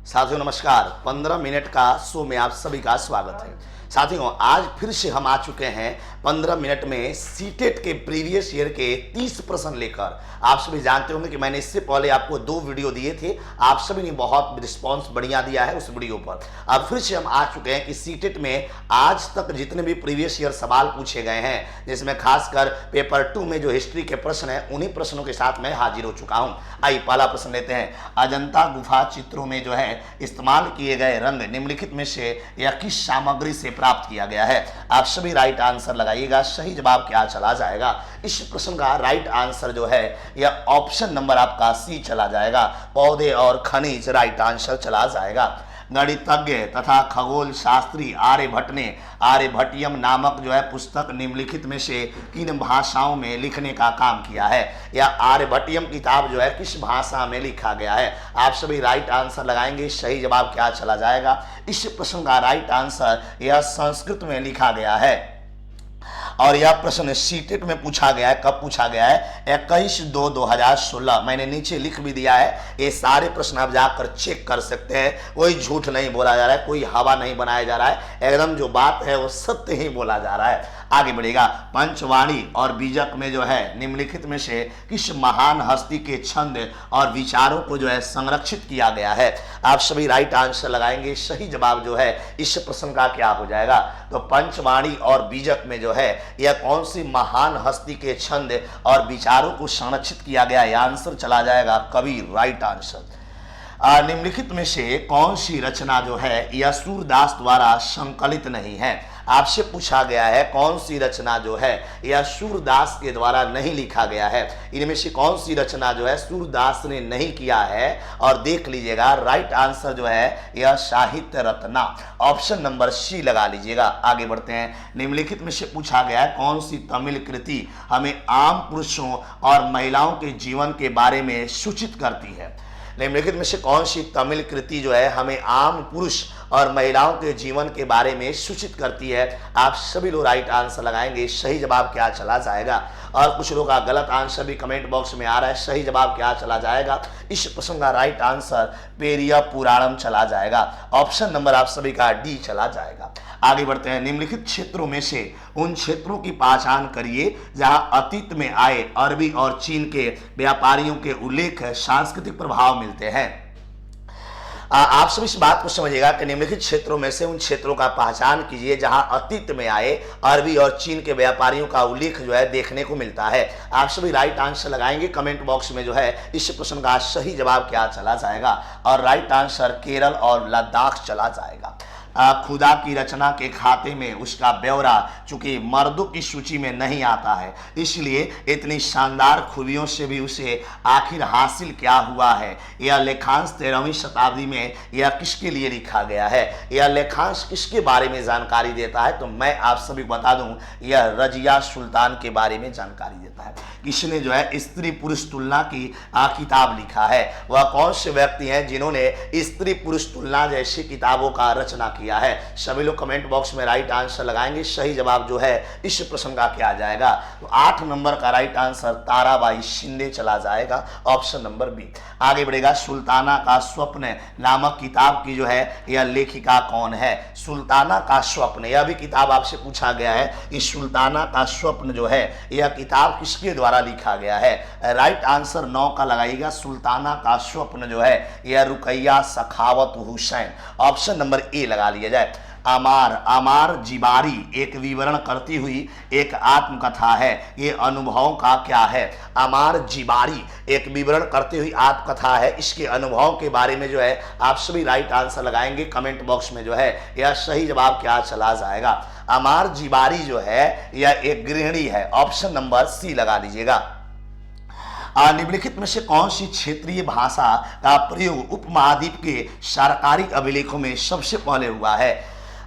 साथियों नमस्कार। 15 मिनट का शो में आप सभी का स्वागत है। साथियों आज फिर से हम आ चुके हैं 15 मिनट में सीटेट के प्रीवियस ईयर के 30 प्रश्न लेकर। आप सभी जानते होंगे कि मैंने इससे पहले आपको 2 वीडियो दिए थे, आप सभी ने बहुत रिस्पांस बढ़िया दिया है उस वीडियो पर। अब फिर से हम आ चुके हैं कि सीटेट में आज तक जितने भी प्रीवियस ईयर सवाल पूछे गए हैं, जिसमें खासकर पेपर 2 में जो हिस्ट्री के प्रश्न हैं, उन्हीं प्रश्नों के साथ मैं हाजिर हो चुका हूं। आइए पहला प्रश्न लेते हैं। अजंता गुफा चित्रों में जो है इस्तेमाल किए गए रंग निम्नलिखित में से या किस सामग्री से प्राप्त किया गया है? आप सभी राइट आंसर लगाइएगा। सही जवाब क्या चला जाएगा? इस प्रश्न का राइट आंसर जो है यह ऑप्शन नंबर आपका सी चला जाएगा। पौधे और खनिज राइट आंसर चला जाएगा। गणितज्ञ तथा खगोल शास्त्री आर्यभट्ट ने आर्यभट्टियम नामक जो है पुस्तक निम्नलिखित में से किन भाषाओं में लिखने का काम किया है? या आर्यभट्टियम किताब जो है किस भाषा में लिखा गया है? आप सभी राइट आंसर लगाएंगे। सही जवाब क्या चला जाएगा? इस प्रश्न का राइट आंसर यह संस्कृत में लिखा गया है। और यह प्रश्न सीटेट में पूछा गया है। कब पूछा गया है? 21/2/2016। मैंने नीचे लिख भी दिया है। ये सारे प्रश्न आप जाकर चेक कर सकते हैं। कोई झूठ नहीं बोला जा रहा है, कोई हवा नहीं बनाया जा रहा है, एकदम जो बात है वो सत्य ही बोला जा रहा है। आगे बढ़ेगा। पंचवाणी और बीजक में जो है निम्नलिखित में से किस महान हस्ती के छंद और विचारों को जो है संरक्षित किया गया है? आप सभी राइट आंसर लगाएंगे। सही जवाब जो है इस प्रश्न का क्या हो जाएगा? तो पंचवाणी और बीजक में जो है यह कौन सी महान हस्ती के छंद और विचारों को संरक्षित किया गया? यह आंसर चला जाएगा कबीर। Right answer. निम्नलिखित में से कौन सी रचना जो है यह सूरदास द्वारा संकलित नहीं है? आपसे पूछा गया है कौन सी रचना जो है यह सूरदास के द्वारा नहीं लिखा गया है। इनमें से कौन सी रचना जो है सूरदास ने नहीं किया है? और देख लीजिएगा राइट आंसर जो है यह साहित्य रत्ना। ऑप्शन नंबर सी लगा लीजिएगा। आगे बढ़ते हैं। निम्नलिखित में से पूछा गया है कौन सी तमिल कृति हमें आम पुरुषों और महिलाओं के जीवन के बारे में सूचित करती है? निम्नलिखित में से कौन सी तमिल कृति जो है हमें आम पुरुष और महिलाओं के जीवन के बारे में सूचित करती है? आप सभी लोग राइट आंसर लगाएंगे। सही जवाब क्या चला जाएगा? और कुछ लोगों का गलत आंसर भी कमेंट बॉक्स में आ रहा है। सही जवाब क्या चला जाएगा? इस प्रश्न का राइट आंसर पेरिया पुराणम चला जाएगा। ऑप्शन नंबर आप सभी का डी चला जाएगा। आगे बढ़ते हैं। निम्नलिखित क्षेत्रों में से उन क्षेत्रों की पहचान करिए जहां अतीत में आए अरबी और चीन के व्यापारियों के उल्लेख सांस्कृतिक प्रभाव मिलते हैं। आप सब इस बात को समझिएगा कि निम्नलिखित क्षेत्रों में से उन क्षेत्रों का पहचान कीजिए जहां अतीत में आए अरबी और चीन के व्यापारियों का उल्लेख जो है देखने को मिलता है। आप सभी राइट आंसर लगाएंगे। कमेंट बॉक्स में जो है इस प्रश्न का सही जवाब क्या चला जाएगा? और राइट आंसर केरल और लद्दाख चला जाएगा। खुदा की रचना के खाते में उसका ब्यौरा चूंकि मर्दों की सूची में नहीं आता है, इसलिए इतनी शानदार खूबियों से भी उसे आखिर हासिल क्या हुआ है? यह लेखांश 13वीं शताब्दी में यह किसके लिए लिखा गया है? यह लेखांश किसके बारे में जानकारी देता है? तो मैं आप सभी को बता दूं, यह रजिया सुल्तान के बारे में जानकारी देता है। किसने जो है स्त्री पुरुष तुलना की किताब लिखा है? वह कौन से व्यक्ति हैं जिन्होंने स्त्री पुरुष तुलना जैसी किताबों का रचना किया है? सभी लोग कमेंट बॉक्स में राइट आंसर लगाएंगे। सही जवाब जो है इस प्रश्न का क्या आ जाएगा? तो 8 नंबर का राइट आंसर ताराबाई शिंदे चला जाएगा। Option number B. आगे बढ़ेगा। सुल्ताना का स्वप्न नामक किताब की जो है यह लेखिका कौन है? सुल्ताना का स्वप्न, यह भी किताब आपसे पूछा गया है। इस सुल्ताना का स्वप्न जो है यह किताब किसके द्वारा लिखा गया है? राइट आंसर 9 का लगाइएगा। सुल्ताना का स्वप्न जो है यह Rokeya Sakhawat Hossain. Option number A लगा लिया जाए। आमार जिबारी एक विवरण करती हुई एक आत्मकथा है। ये अनुभवों का क्या है? आमार जिबारी एक विवरण करती हुई आत्मकथा है। इसके अनुभवों के बारे में जो है आप सभी राइट आंसर लगाएंगे। कमेंट बॉक्स में जो है यह सही जवाब क्या चला जाएगा? आमार जिबारी जो है यह एक गृहिणी है। ऑप्शन नंबर सी लगा दीजिएगा। निम्नलिखित में से कौन सी क्षेत्रीय भाषा का प्रयोग उपमहाद्वीप के सरकारी अभिलेखों में सबसे पहले हुआ है?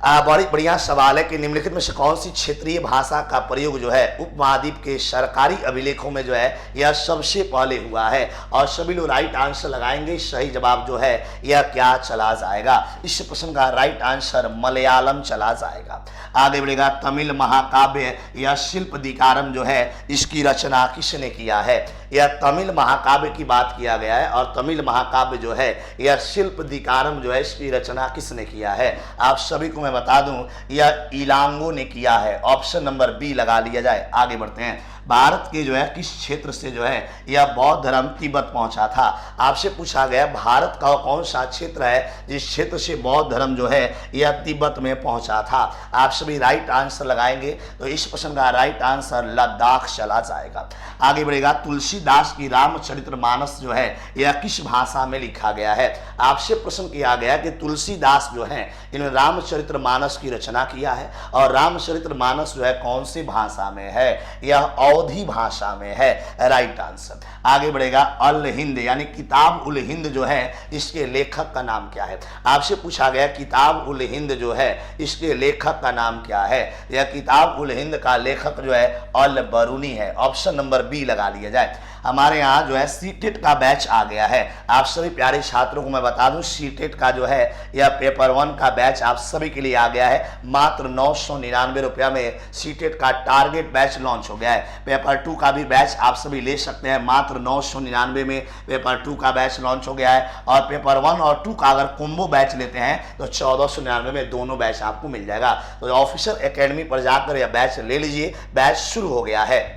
बड़ी बढ़िया सवाल है कि निम्नलिखित में से कौन सी क्षेत्रीय भाषा का प्रयोग जो है उपमहाद्वीप के सरकारी अभिलेखों में जो है यह सबसे पहले हुआ है। और सभी लोग राइट आंसर लगाएंगे। सही जवाब जो है यह क्या चला जाएगा? इस प्रश्न का राइट आंसर मलयालम चला जाएगा। आगे बढ़ेगा, तमिल महाकाव्य या शिल्पदिकारम जो है इसकी रचना किसने किया है? यह तमिल महाकाव्य की बात किया गया है और तमिल महाकाव्य जो है यह शिल्पदिकारम जो है इसकी रचना किसने किया है? आप सभी को मैं बता दूं यह इलांगो ने किया है। ऑप्शन नंबर बी लगा लिया जाए। आगे बढ़ते हैं, भारत के जो है किस क्षेत्र से जो है यह बौद्ध धर्म तिब्बत पहुंचा था? आपसे पूछा गया भारत का कौन सा क्षेत्र है जिस क्षेत्र से बौद्ध धर्म जो है यह तिब्बत में पहुंचा था? आप सभी राइट आंसर लगाएंगे तो इस प्रश्न का राइट आंसर लद्दाख चला जाएगा। आगे बढ़ेगा, तुलसीदास की रामचरितमानस जो है यह किस भाषा में लिखा गया है? आपसे प्रश्न किया गया कि तुलसीदास जो है इन्होंने रामचरितमानस की रचना किया है और रामचरितमानस जो है कौन सी भाषा में है? यह अवधी भाषा में है। Right answer. आगे बढ़ेगा, अल हिंद यानी किताब उल हिंद जो है इसके लेखक का नाम क्या है? आपसे पूछा गया किताब उल हिंद जो है इसके लेखक का नाम क्या है? यह किताब उल हिंद का लेखक जो है अल बरूनी है। ऑप्शन नंबर बी लगा लिया जाए। हमारे यहाँ जो है सीटेट का बैच आ गया है। आप सभी प्यारे छात्रों को मैं बता दूं सीटेट का जो है यह पेपर 1 का बैच आप सभी के लिए आ गया है। मात्र 999 रुपया में सीटेट का टारगेट बैच लॉन्च हो गया है। पेपर 2 का भी बैच आप सभी ले सकते हैं। मात्र 999 में पेपर 2 का बैच लॉन्च हो गया है और पेपर 1 और 2 का अगर कॉम्बो बैच लेते हैं तो 1499 में दोनों बैच आपको मिल जाएगा। तो ऑफिशियल एकेडमी पर जाकर यह बैच ले लीजिए। बैच शुरू हो गया है।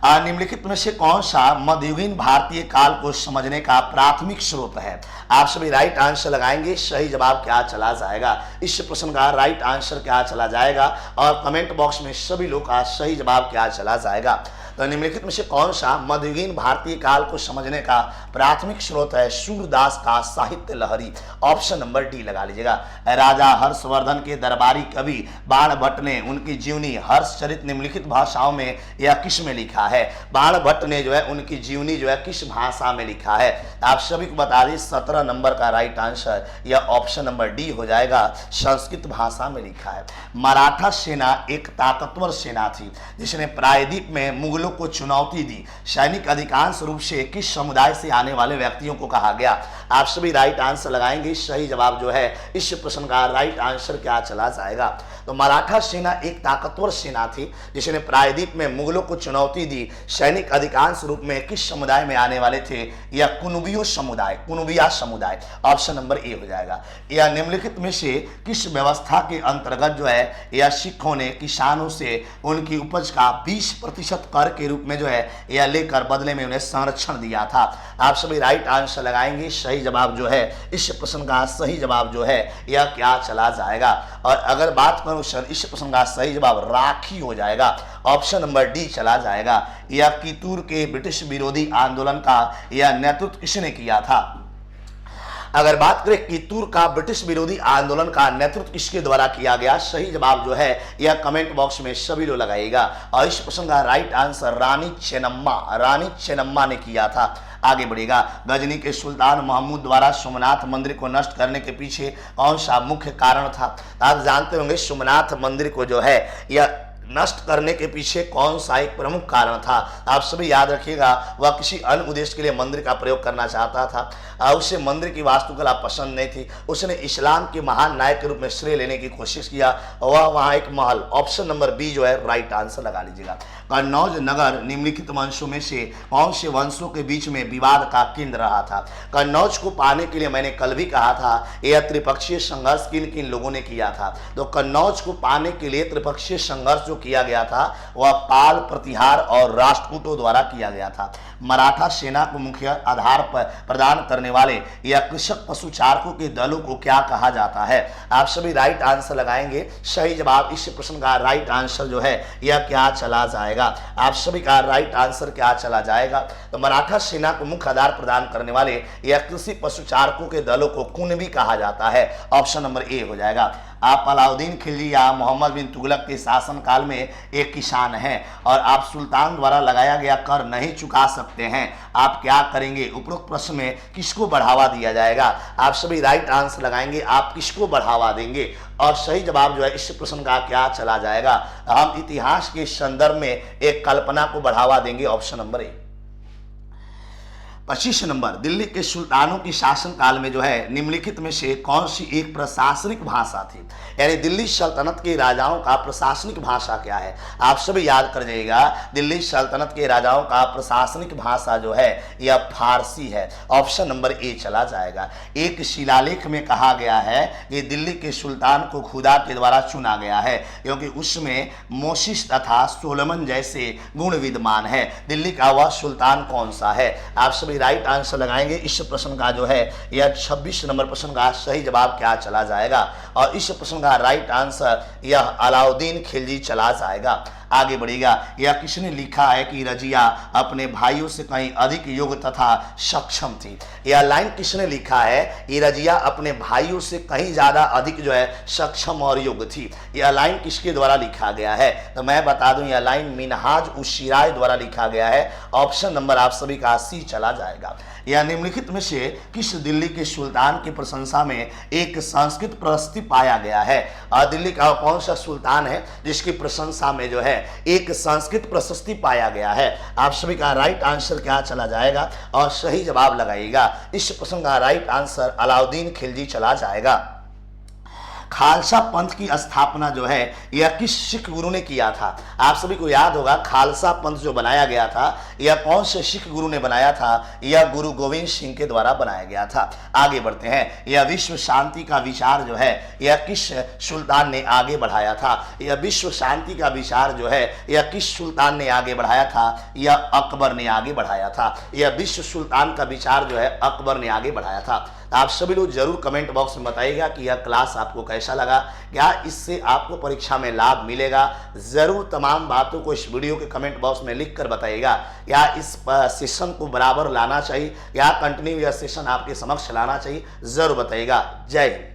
निम्नलिखित में से कौन सा मध्ययुगीन भारतीय काल को समझने का प्राथमिक स्रोत है? आप सभी राइट आंसर लगाएंगे। सही जवाब क्या चला जाएगा? इस प्रश्न का राइट आंसर क्या चला जाएगा? और कमेंट बॉक्स में सभी लोग का सही जवाब क्या चला जाएगा? तो निम्नलिखित में से कौन सा मध्ययुगीन भारतीय काल को समझने का प्राथमिक स्रोत है? सूरदास का साहित्य लहरी। ऑप्शन नंबर डी लगा लीजिएगा। राजा हर्षवर्धन के दरबारी कवि बाणभट्ट ने उनकी जीवनी हर्षचरित निम्नलिखित भाषाओं में या किस में लिखा है? बाणभट्ट ने जो है उनकी जीवनी जो है किस भाषा में लिखा है? आप सभी को बता दें 17 नंबर का राइट आंसर या ऑप्शन नंबर डी हो जाएगा, संस्कृत भाषा में लिखा है। मराठा सेना एक ताकतवर सेना थी जिसने प्रायद्वीप में मुगलों को चुनौती दी। सैनिक अधिकांश रूप से किस समुदाय से आने वाले व्यक्तियों को कहा गया? आप सभी राइट आंसर लगाएंगे। सही जवाब जो है इस प्रश्न का राइट आंसर क्या चला जाएगा? तो मराठा सेना एक ताकतवर सेना थी जिसने प्रायद्वीप में मुगलों को चुनौती दी। सैनिक अधिकांश रूप में किस समुदाय में आने वाले थे? या कुनुबियो समुदाय, कुनुबिया समुदाय। ऑप्शन नंबर ए हो जाएगा। या निम्नलिखित में से किस व्यवस्था के अंतर्गत जो है या सिखों ने किसानों से उनकी उपज का 20% कर के रूप में जो है यह लेकर बदले में उन्हें संरक्षण दिया था? आप सभी राइट आंसर लगाएंगे। सही जवाब जो है इस प्रश्न का सही जवाब जो है यह क्या चला जाएगा? और अगर बात करूं इस प्रश्न का सही जवाब राखी हो जाएगा। ऑप्शन नंबर डी चला जाएगा। यह कितूर के ब्रिटिश विरोधी आंदोलन का यह नेतृत्व किसने किया था? अगर बात करें कितूर का ब्रिटिश विरोधी आंदोलन का नेतृत्व किसके द्वारा किया गया? सही जवाब जो है यह कमेंट बॉक्स में सभी लोग लगाइएगा। और इस प्रश्न का राइट आंसर रानी चेन्नम्मा ने किया था। आगे बढ़ेगा, गजनी के सुल्तान महमूद द्वारा सोमनाथ मंदिर को नष्ट करने के पीछे कौन सा मुख्य कारण था? आप जानते होंगे सोमनाथ मंदिर को जो है यह नष्ट करने के पीछे कौन सा एक प्रमुख कारण था? आप सभी याद रखिएगा, वह किसी अन्य उद्देश्य के लिए मंदिर का प्रयोग करना चाहता था। उसे मंदिर की वास्तुकला पसंद नहीं थी। उसने इस्लाम के महान नायक के रूप में श्रेय लेने की कोशिश किया। वह वहां एक महल। ऑप्शन नंबर बी जो है राइट आंसर लगा लीजिएगा। कन्नौज नगर निम्नलिखित वंशों में से कौन से वंशों के बीच में विवाद का केंद्र रहा था? कन्नौज को पाने के लिए मैंने कल भी कहा था यह त्रिपक्षीय संघर्ष किन किन लोगों ने किया था? तो कन्नौज को पाने के लिए त्रिपक्षीय संघर्ष जो किया गया था वह पाल, प्रतिहार और राष्ट्रकूटों द्वारा किया गया था। मराठा सेना को मुख्य आधार पर प्रदान करने वाले या कृषक पशुचारकों के दलों को क्या कहा जाता है? आप सभी राइट आंसर लगाएंगे। सही जवाब इस प्रश्न का राइट आंसर जो है यह क्या चला जाएगा? आप सभी का राइट आंसर क्या चला जाएगा? तो मराठा सेना को मुख्य आधार प्रदान करने वाले या कृषि पशुचारकों के दलों को कुणबी कहा जाता है। ऑप्शन नंबर ए हो जाएगा। आप अलाउद्दीन खिलजी या मोहम्मद बिन तुगलक के शासनकाल में एक किसान हैं और आप सुल्तान द्वारा लगाया गया कर नहीं चुका सकते हैं, आप क्या करेंगे? उपरोक्त प्रश्न में किसको बढ़ावा दिया जाएगा? आप सभी राइट आंसर लगाएंगे, आप किसको बढ़ावा देंगे? और सही जवाब जो है इस प्रश्न का क्या चला जाएगा? हम इतिहास के संदर्भ में एक कल्पना को बढ़ावा देंगे, ऑप्शन नंबर ए। 25 नंबर, दिल्ली के सुल्तानों की शासनकाल में जो है निम्नलिखित में से कौन सी एक प्रशासनिक भाषा थी? यानी दिल्ली सल्तनत के राजाओं का प्रशासनिक भाषा क्या है? आप सभी याद कर जाइएगा, दिल्ली सल्तनत के राजाओं का प्रशासनिक भाषा जो है यह फारसी है, ऑप्शन नंबर ए चला जाएगा। एक शिलालेख में कहा गया है कि दिल्ली के सुल्तान को खुदा के द्वारा चुना गया है क्योंकि उसमें मोसिस तथा सोलोमन जैसे गुण विद्यमान है। दिल्ली का वह सुल्तान कौन सा है? आप सभी राइट आंसर लगाएंगे। इस प्रश्न का जो है यह 26 नंबर प्रश्न का सही जवाब क्या चला जाएगा? और इस प्रश्न का राइट आंसर यह अलाउद्दीन खिलजी चला जाएगा। आगे बढ़ेगा, यह किसने लिखा है कि रजिया अपने भाइयों से कहीं अधिक योग्य तथा सक्षम थी? यह लाइन किसने लिखा है कि रजिया अपने भाइयों से कहीं ज्यादा अधिक जो है सक्षम और योग्य थी? यह लाइन किसके द्वारा लिखा गया है? तो मैं बता दूं, यह लाइन मिनहाज उस शिराय द्वारा लिखा गया है, ऑप्शन नंबर आप सभी का सी चला जाएगा। यह निम्नलिखित में से किस दिल्ली के सुल्तान की प्रशंसा में एक संस्कृत प्रशस्ति पाया गया है? और दिल्ली का कौन सा सुल्तान है जिसकी प्रशंसा में जो है एक संस्कृत प्रशस्ति पाया गया है? आप सभी का राइट आंसर क्या चला जाएगा? और सही जवाब लगाइएगा। इस प्रश्न का राइट आंसर अलाउद्दीन खिलजी चला जाएगा। खालसा पंथ की स्थापना जो है यह किस सिख गुरु ने किया था? आप सभी को याद होगा, खालसा पंथ जो बनाया गया था यह कौन से सिख गुरु ने बनाया था? यह गुरु गोविंद सिंह के द्वारा बनाया गया था। आगे बढ़ते हैं, यह विश्व शांति का विचार जो है यह किस सुल्तान ने आगे बढ़ाया था? यह विश्व शांति का विचार जो है यह किस सुल्तान ने आगे बढ़ाया था? यह अकबर ने आगे बढ़ाया था। यह विश्व सुल्तान का विचार जो है अकबर ने आगे बढ़ाया था। आप सभी लोग जरूर कमेंट बॉक्स में बताइएगा कि यह क्लास आपको कैसा लगा, क्या इससे आपको परीक्षा में लाभ मिलेगा? जरूर तमाम बातों को इस वीडियो के कमेंट बॉक्स में लिख कर बताइएगा। क्या इस सेशन को बराबर लाना चाहिए, या कंटिन्यू यह सेशन आपके समक्ष लाना चाहिए? जरूर बताइएगा। जय हिंद।